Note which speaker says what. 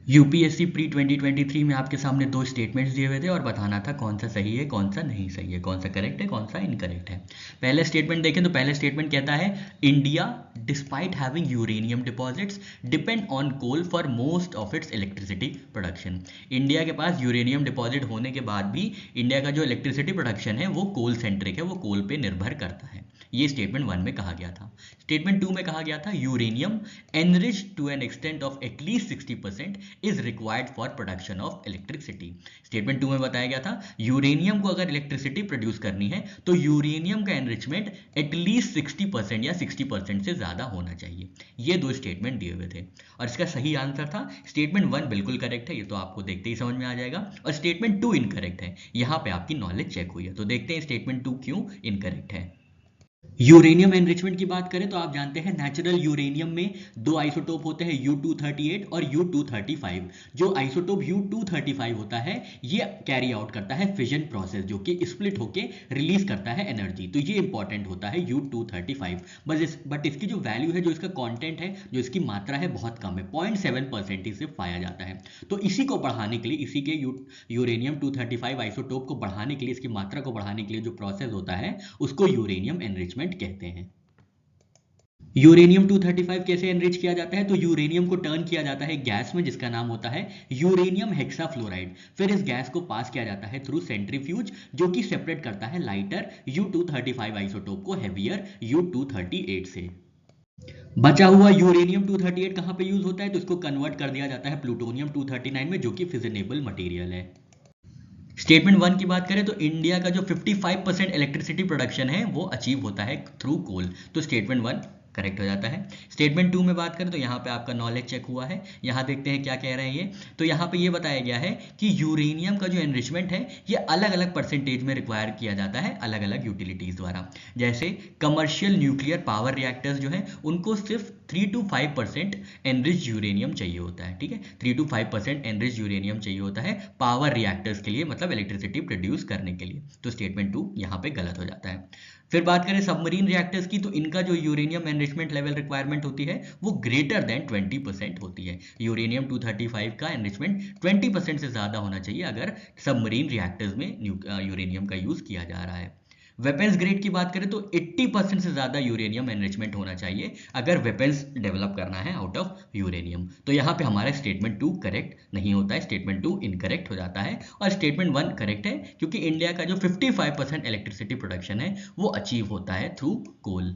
Speaker 1: UPSC pre 2023 में आपके सामने दो स्टेटमेंट्स दिए हुए थे और बताना था कौन सा सही है कौन सा नहीं सही है, कौन सा करेक्ट है कौन सा इनकरेक्ट है। पहले स्टेटमेंट देखें तो पहले स्टेटमेंट कहता है India despite having uranium deposits depend on coal for most of its electricity production. India के पास यूरेनियम डिपॉजिट होने के बाद भी इंडिया का जो इलेक्ट्रिसिटी प्रोडक्शन है वो कोल सेंट्रिक है, वो कोल पे निर्भर करता है। ये स्टेटमेंट 1 में कहा गया था। स्टेटमेंट 2 में कहा गया था uranium enriched to an extent of at least 60% is required for production of electricity. Statement 2 में बताया गया था यूरेनियम को अगर इलेक्ट्रिसिटी प्रोड्यूस करनी है तो यूरेनियम का एनरिचमेंट एटलीस्ट 60% या 60% से ज्यादा होना चाहिए। ये दो स्टेटमेंट दिए हुए थे और इसका सही आंसर था स्टेटमेंट 1 बिल्कुल करेक्ट है, ये तो आपको देखते ही समझ में आ जाएगा, और स्टेटमेंट 2 इनकरेक्ट है। यहां पे आपकी नॉलेज चेक हुई है, तो देखते हैं स्टेटमेंट 2 क्यों इनकरेक्ट है। यूरेनियम एनरिचमेंट की बात करें तो आप जानते हैं नेचुरल यूरेनियम में दो आइसोटोप होते हैं U238 और U235। जो आइसोटोप U235 होता है ये कैरी आउट करता है फिजन प्रोसेस, जो कि स्प्लिट होके रिलीज करता है एनर्जी, तो ये इंपॉर्टेंट होता है U235। बट इसकी जो वैल्यू है, जो इसका कॉन्टेंट है, जो इसकी मात्रा है, बहुत कम है, 0.7% ही सिर्फ पाया जाता है। तो इसी को बढ़ाने के लिए, इसी के यूरेनियम 235 आइसोटोप को बढ़ाने के लिए, इसकी मात्रा को बढ़ाने के लिए जो प्रोसेस होता है उसको यूरेनियम एनरिचमेंट कहते हैं। यूरेनियम 235 कैसे एनरिच किया जाता है, तो यूरेनियम को टर्न किया जाता है गैस में जिसका नाम होता है यूरेनियम हेक्साफ्लोराइड। फिर इस गैस को पास किया जाता है थ्रू सेंट्रीफ्यूज, जो कि सेपरेट करता है लाइटर U235 आइसोटोप को हेवियर U238 से। बचा हुआ यूरेनियम 238 कहां पे यूज होता है, तो इसको कन्वर्ट कर दिया जाता है प्लूटोनियम 239 में, जो कि फिजनेबल मटेरियल है। स्टेटमेंट 1 की बात करें तो इंडिया का जो 55% इलेक्ट्रिसिटी प्रोडक्शन है वो अचीव होता है थ्रू कोल, तो स्टेटमेंट 1 करेक्ट हो जाता है। स्टेटमेंट 2 में बात करें तो यहाँ पे आपका नॉलेज चेक हुआ है, यहाँ देखते हैं क्या कह रहे हैं ये। तो यहाँ पे ये बताया गया है कि यूरेनियम का जो एनरिचमेंट है ये अलग अलग परसेंटेज में रिक्वायर किया जाता है अलग अलग यूटिलिटीज द्वारा। जैसे कमर्शियल न्यूक्लियर पावर रिएक्टर्स जो है उनको सिर्फ 3 to 5% एनरिच यूरेनियम चाहिए होता है, ठीक है, 3 to 5% एनरिच यूरेनियम चाहिए होता है पावर रिएक्टर्स के लिए, मतलब इलेक्ट्रिसिटी प्रोड्यूस करने के लिए, तो स्टेटमेंट 2 यहाँ पे गलत हो जाता है। फिर बात करें सबमरीन रिएक्टर्स की, तो इनका जो यूरेनियम एनरिचमेंट लेवल रिक्वायरमेंट होती है वो ग्रेटर देन 20% होती है। यूरेनियम 235 का एनरिचमेंट 20% से ज्यादा होना चाहिए अगर सबमरीन रिएक्टर्स में यूरेनियम का यूज किया जा रहा है। वेपन्स ग्रेड की बात करें तो 80% से ज्यादा यूरेनियम एनरिचमेंट होना चाहिए अगर वेपन्स डेवलप करना है आउट ऑफ यूरेनियम। तो यहाँ पे हमारा स्टेटमेंट 2 करेक्ट नहीं होता है, स्टेटमेंट 2 इनकरेक्ट हो जाता है, और स्टेटमेंट 1 करेक्ट है क्योंकि इंडिया का जो 55% इलेक्ट्रिसिटी प्रोडक्शन है वो अचीव होता है थ्रू कोल।